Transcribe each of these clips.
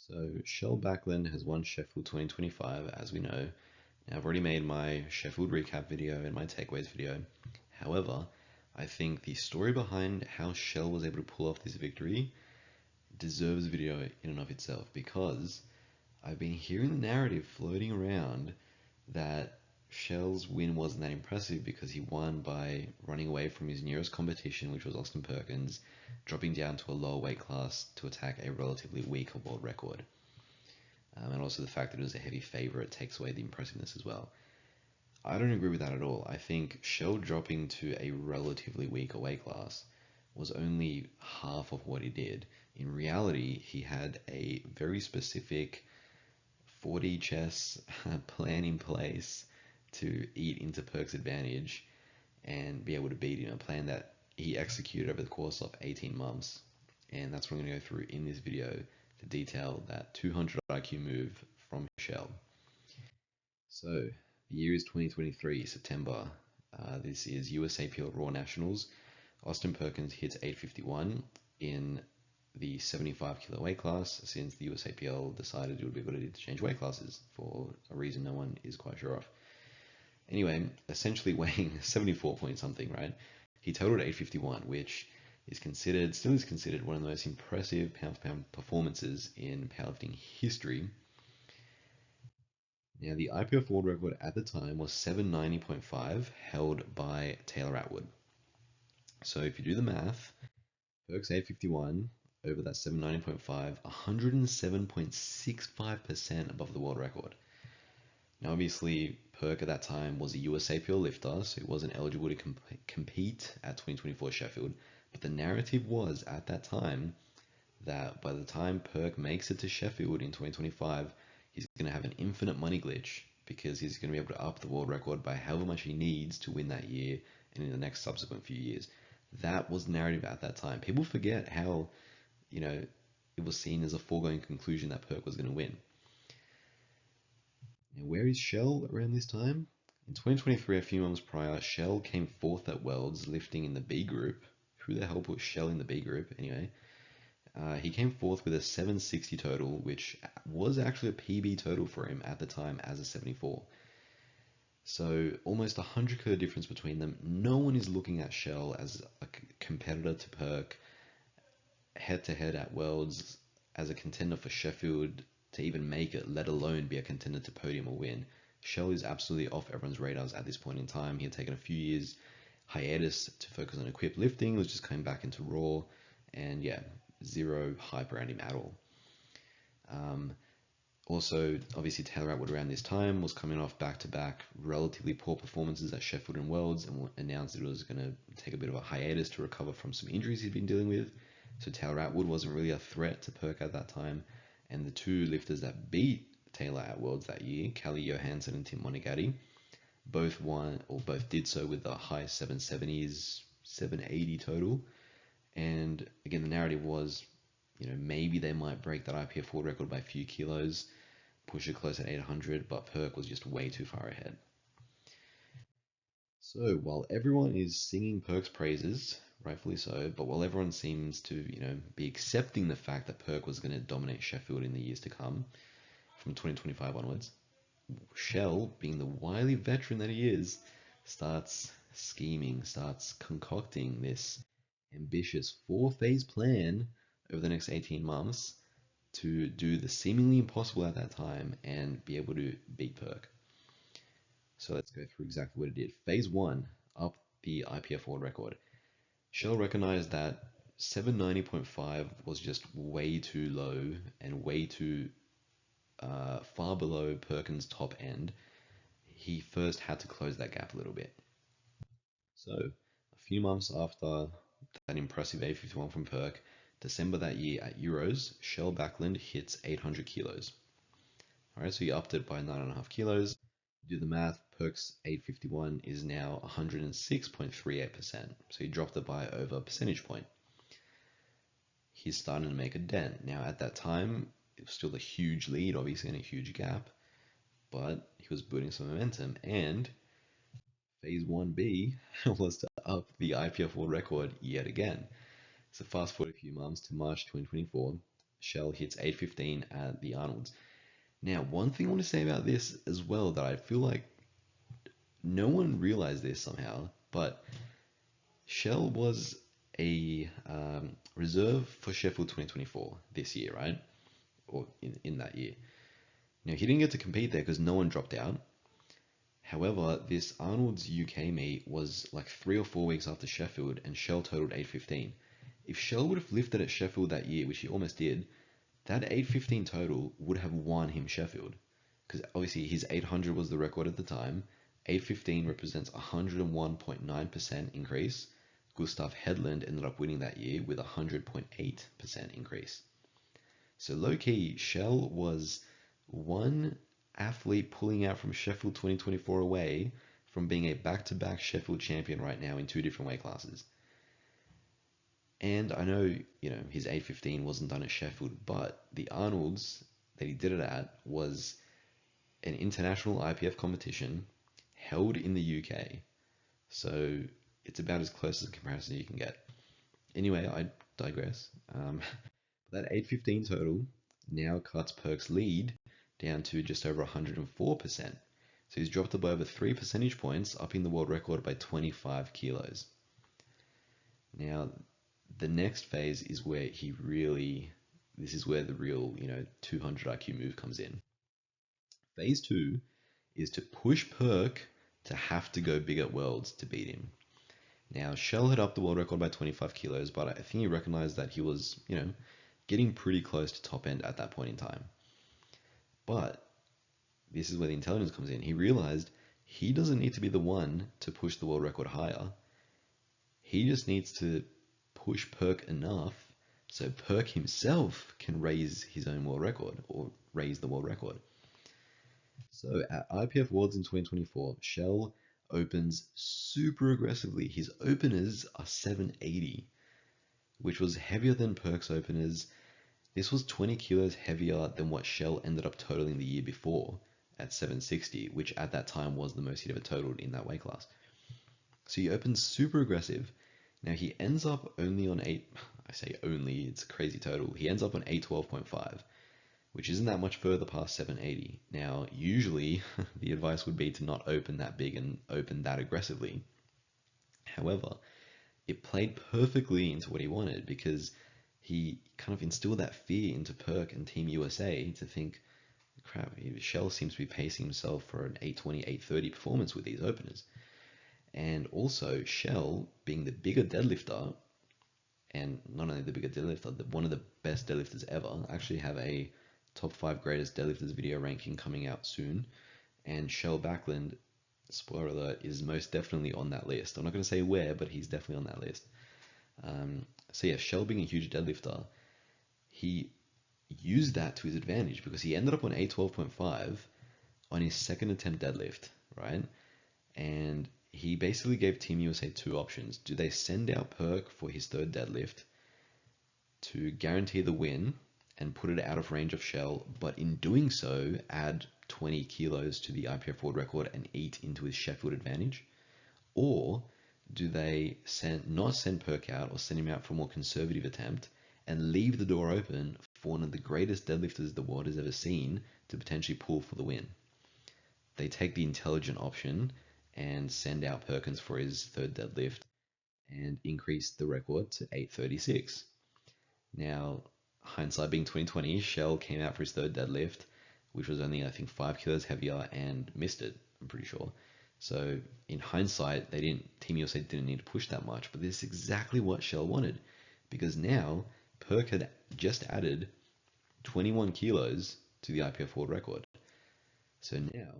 So Kjell Bakkelund has won Sheffield 2025, as we know. Now, I've already made my Sheffield recap video and my takeaways video. However, I think the story behind how Kjell was able to pull off this victory deserves a video in and of itself, because I've been hearing the narrative floating around that Kjell's win wasn't that impressive because he won by running away from his nearest competition, which was Austin Perkins, dropping down to a lower weight class to attack a relatively weaker world record. And also the fact that it was a heavy favourite takes away the impressiveness as well. I don't agree with that at all. I think Kjell dropping to a relatively weaker weight class was only half of what he did. In reality, he had a very specific 4D chess plan in place to eat into Perk's advantage and be able to beat him, a plan that he executed over the course of 18 months. And that's what I'm going to go through in this video to detail that 200 IQ move from Kjell. So the year is 2023, September. This is USAPL Raw Nationals. Austin Perkins hits 851 in the 75 kilo weight class, since the USAPL decided it would be a good idea to change weight classes for a reason no one is quite sure of. Anyway, essentially weighing 74 point something, right? He totaled 851, which still is considered one of the most impressive pound-for-pound performances in powerlifting history. Now, the IPF world record at the time was 790.5, held by Taylor Atwood. So if you do the math, Perk's 851 over that 790.5, 107.65% above the world record. Now, obviously, Perk at that time was a USAPL lifter, so he wasn't eligible to compete at 2024 Sheffield. But the narrative was at that time that by the time Perk makes it to Sheffield in 2025, he's going to have an infinite money glitch, because he's going to be able to up the world record by however much he needs to win that year and in the next subsequent few years. That was the narrative at that time. People forget how, it was seen as a foregone conclusion that Perk was going to win. Now, where is Kjell around this time? In 2023, a few months prior, Kjell came fourth at Worlds, lifting in the B group. Who the hell put Kjell in the B group? Anyway, he came fourth with a 760 total, which was actually a PB total for him at the time as a 74. So almost 100 kilo difference between them. No one is looking at Kjell as a competitor to Perk head-to-head at Worlds as a contender for Sheffield to even make it, let alone be a contender to podium or win. Kjell is absolutely off everyone's radars at this point in time. He had taken a few years hiatus to focus on equipped lifting. He was just coming back into Raw, and yeah, zero hype around him at all. Also, obviously, Taylor Atwood around this time was coming off back-to-back relatively poor performances at Sheffield and Worlds, and announced it was going to take a bit of a hiatus to recover from some injuries he'd been dealing with. So Taylor Atwood wasn't really a threat to Perk at that time. And the two lifters that beat Taylor at Worlds that year, Callie Johansson and Tim Monagatti, both did so with the high 770s, 780 total. And again, the narrative was, maybe they might break that IPF world record by a few kilos, push it close at 800, but Perk was just way too far ahead. So while everyone is singing Perk's praises, rightfully so, but while everyone seems to, be accepting the fact that Perk was going to dominate Sheffield in the years to come, from 2025 onwards, Kjell, being the wily veteran that he is, starts scheming, starts concocting this ambitious 4-phase plan over the next 18 months to do the seemingly impossible at that time and be able to beat Perk. So let's go through exactly what it did. Phase 1, up the IPF world record. Kjell recognized that 790.5 was just way too low and way too far below Perkins' top end. He first had to close that gap a little bit. So a few months after that impressive 851 from Perk, December that year at Euros, Kjell Bakkelund hits 800 kilos. Alright, so he upped it by 9.5 kilos. Do the math, Perk's 851 is now 106.38%. So he dropped it by over a percentage point. He's starting to make a dent. Now at that time, it was still a huge lead, obviously, and a huge gap, but he was building some momentum, and phase 1B was to up the IPF world record yet again. So fast forward a few months to March 2024, Shell hits 8:15 at the Arnold's. Now, one thing I want to say about this as well that I feel like no one realized this somehow, but Shell was a reserve for Sheffield 2024 this year, right? Or in that year. Now, he didn't get to compete there because no one dropped out. However, this Arnold's UK meet was like 3 or 4 weeks after Sheffield, and Shell totaled 8:15. If Shell would have lifted at Sheffield that year, which he almost did, that 8:15 total would have won him Sheffield. Because obviously his 800 was the record at the time. 8:15 represents 101.9% increase. Gustav Hedlund ended up winning that year with 100.8% increase. So low-key, Shell was one athlete pulling out from Sheffield 2024 away from being a back-to-back Sheffield champion right now in 2 different weight classes. And I know, his 8:15 wasn't done at Sheffield, but the Arnold's that he did it at was an international IPF competition held in the UK. So it's about as close as a comparison you can get. Anyway, I digress. That 8:15 total now cuts Perk's lead down to just over 104%. So he's dropped it by over 3 percentage points, upping the world record by 25 kilos. Now, the next phase is where this is where the real, 200 IQ move comes in. Phase 2 is to push Perk to have to go big at Worlds to beat him. Now, Shell had upped the world record by 25 kilos, but I think he recognized that he was, getting pretty close to top end at that point in time. But this is where the intelligence comes in. He realized he doesn't need to be the one to push the world record higher. He just needs to push Perk enough so Perk himself can raise his own world record or raise the world record. So at IPF Worlds in 2024, Shell opens super aggressively. His openers are 780, which was heavier than Perk's openers. This was 20 kilos heavier than what Shell ended up totaling the year before at 760, which at that time was the most he'd ever totaled in that weight class. So he opens super aggressive. Now he ends up only on 8, I say only, it's a crazy total. He ends up on 812.5, which isn't that much further past 780. Now, usually the advice would be to not open that big and open that aggressively. However, it played perfectly into what he wanted because he kind of instilled that fear into Perk and Team USA to think, crap, Shell seems to be pacing himself for an 820, 830 performance with these openers. And also, Shell, being the bigger deadlifter, and not only the bigger deadlifter, one of the best deadlifters ever, I actually have a top 5 greatest deadlifters video ranking coming out soon. And Kjell Bakkelund, spoiler alert, is most definitely on that list. I'm not going to say where, but he's definitely on that list. So yeah, Shell being a huge deadlifter, he used that to his advantage because he ended up on 812.5 on his second attempt deadlift, right? And he basically gave Team USA 2 options. Do they send out Perk for his third deadlift to guarantee the win and put it out of range of Shell, but in doing so, add 20 kilos to the IPF world record and eat into his Sheffield advantage? Or do they not send Perk out or send him out for a more conservative attempt and leave the door open for one of the greatest deadlifters the world has ever seen to potentially pull for the win? They take the intelligent option and send out Perkins for his third deadlift and increase the record to 836. Now, hindsight being 2020, Shell came out for his third deadlift, which was only, I think, 5 kilos heavier and missed it, I'm pretty sure. So in hindsight, Team USA didn't need to push that much, but this is exactly what Shell wanted, because now Perk had just added 21 kilos to the IPF world record. So now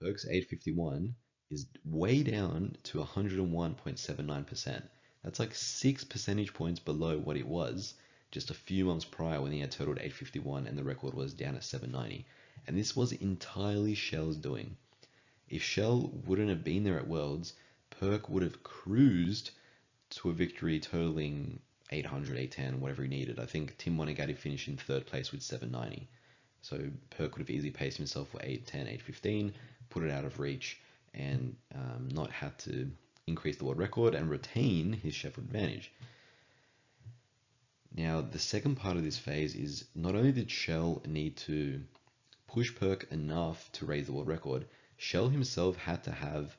Perk's 851 is way down to 101.79%. That's like 6 percentage points below what it was just a few months prior when he had totaled 851 and the record was down at 790. And this was entirely Shell's doing. If Shell wouldn't have been there at Worlds, Perk would have cruised to a victory totaling 800, 810, whatever he needed. I think Tim Monagatti finished in third place with 790. So Perk would have easily paced himself for 810, 815, put it out of reach, and not had to increase the world record and retain his Sheffield advantage. Now, the second part of this phase is not only did Kjell need to push Perk enough to raise the world record, Kjell himself had to have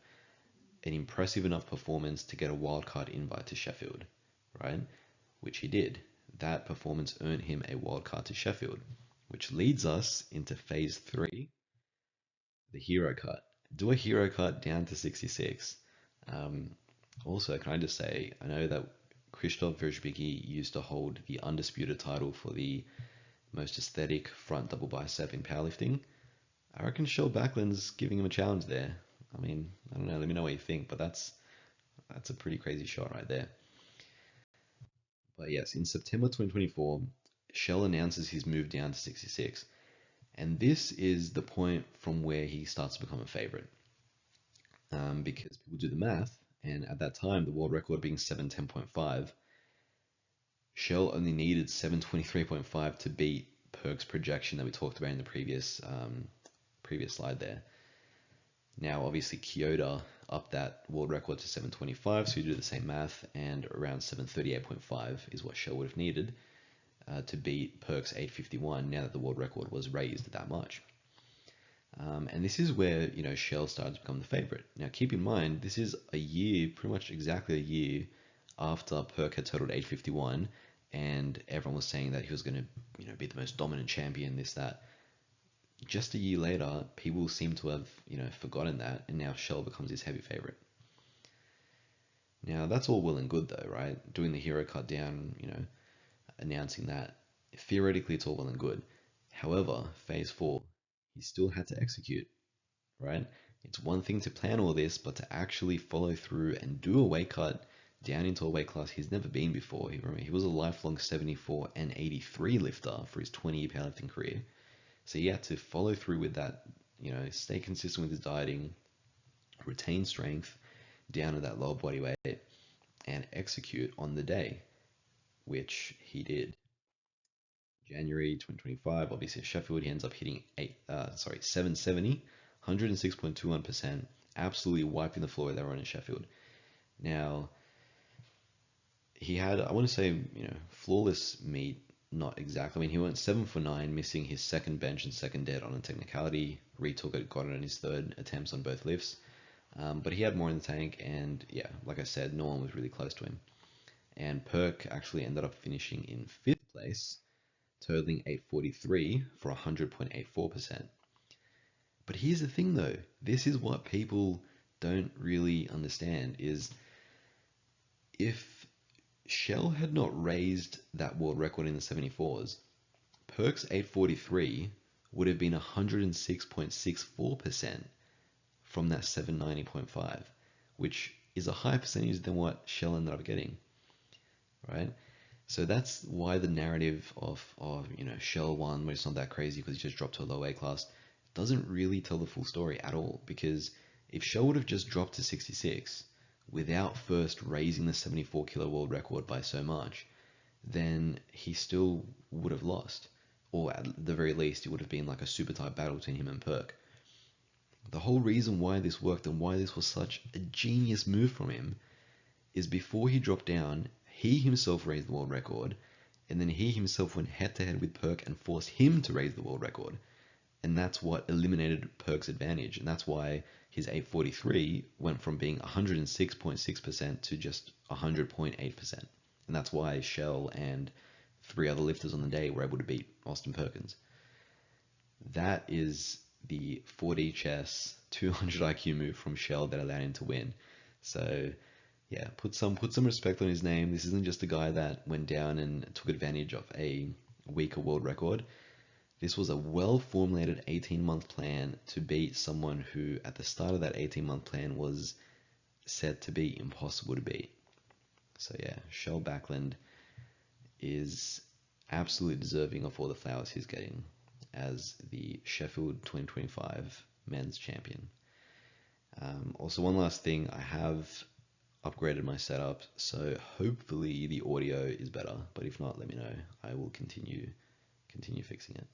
an impressive enough performance to get a wildcard invite to Sheffield, right? Which he did. That performance earned him a wildcard to Sheffield, which leads us into phase 3, the hero cut. Do a hero cut down to 66. Also, can I just say, I know that Krzysztof Wierzbicki used to hold the undisputed title for the most aesthetic front double bicep in powerlifting. I reckon Kjell Bakkelund's giving him a challenge there. I mean, I don't know, let me know what you think, but that's a pretty crazy shot right there. But yes, in September 2024, Kjell announces his move down to 66. And this is the point from where he starts to become a favorite. Because people do the math, and at that time, the world record being 710.5, Kjell only needed 723.5 to beat Perk's projection that we talked about in the previous slide there. Now, obviously, Kyoto upped that world record to 725, so you do the same math, and around 738.5 is what Kjell would have needed to beat Perk's 851 now that the world record was raised that much. And this is where, Kjell started to become the favorite. Now, keep in mind, this is a year, pretty much exactly a year after Perk had totaled 851, and everyone was saying that he was going to, be the most dominant champion, this, that. Just a year later, people seem to have, forgotten that, and now Kjell becomes his heavy favorite. Now, that's all well and good, though, right? Doing the hero cut down, announcing that. Theoretically, it's all well and good. However, phase 4, he still had to execute, right? It's one thing to plan all this, but to actually follow through and do a weight cut down into a weight class he's never been before. He was a lifelong 74 and 83 lifter for his 20-year powerlifting career. So he had to follow through with that, stay consistent with his dieting, retain strength down at that lower body weight, and execute on the day, which he did. January 2025, obviously at Sheffield, he ends up hitting 770, 106.21%, absolutely wiping the floor with everyone in Sheffield. Now, he had, I want to say, flawless meet, not exactly. I mean, he went 7 for 9, missing his second bench and second dead on a technicality. Retook it, got it on his third attempts on both lifts. But he had more in the tank, and yeah, like I said, no one was really close to him. And Perk actually ended up finishing in 5th place, totaling 843 for 100.84%. But here's the thing though, this is what people don't really understand, is if Kjell had not raised that world record in the 74s, Perk's 843 would have been 106.64% from that 790.5, which is a higher percentage than what Kjell ended up getting, right? So that's why the narrative of Kjell won, but it's not that crazy because he just dropped to a low weight class, doesn't really tell the full story at all. Because if Kjell would have just dropped to 66 without first raising the 74 kilo world record by so much, then he still would have lost. Or at the very least, it would have been like a super tight battle between him and Perk. The whole reason why this worked and why this was such a genius move from him is before he dropped down, he himself raised the world record, and then he himself went head-to-head with Perk and forced him to raise the world record. And that's what eliminated Perk's advantage, and that's why his 843 went from being 106.6% to just 100.8%. And that's why Kjell and 3 other lifters on the day were able to beat Austin Perkins. That is the 4D chess 200 IQ move from Kjell that allowed him to win. So yeah, put some respect on his name. This isn't just a guy that went down and took advantage of a weaker world record. This was a well-formulated 18-month plan to beat someone who, at the start of that 18-month plan, was said to be impossible to beat. So yeah, Kjell Bakkelund is absolutely deserving of all the flowers he's getting as the Sheffield 2025 men's champion. Also, one last thing, I have upgraded my setup, so hopefully the audio is better, but if not, let me know. I will continue fixing it.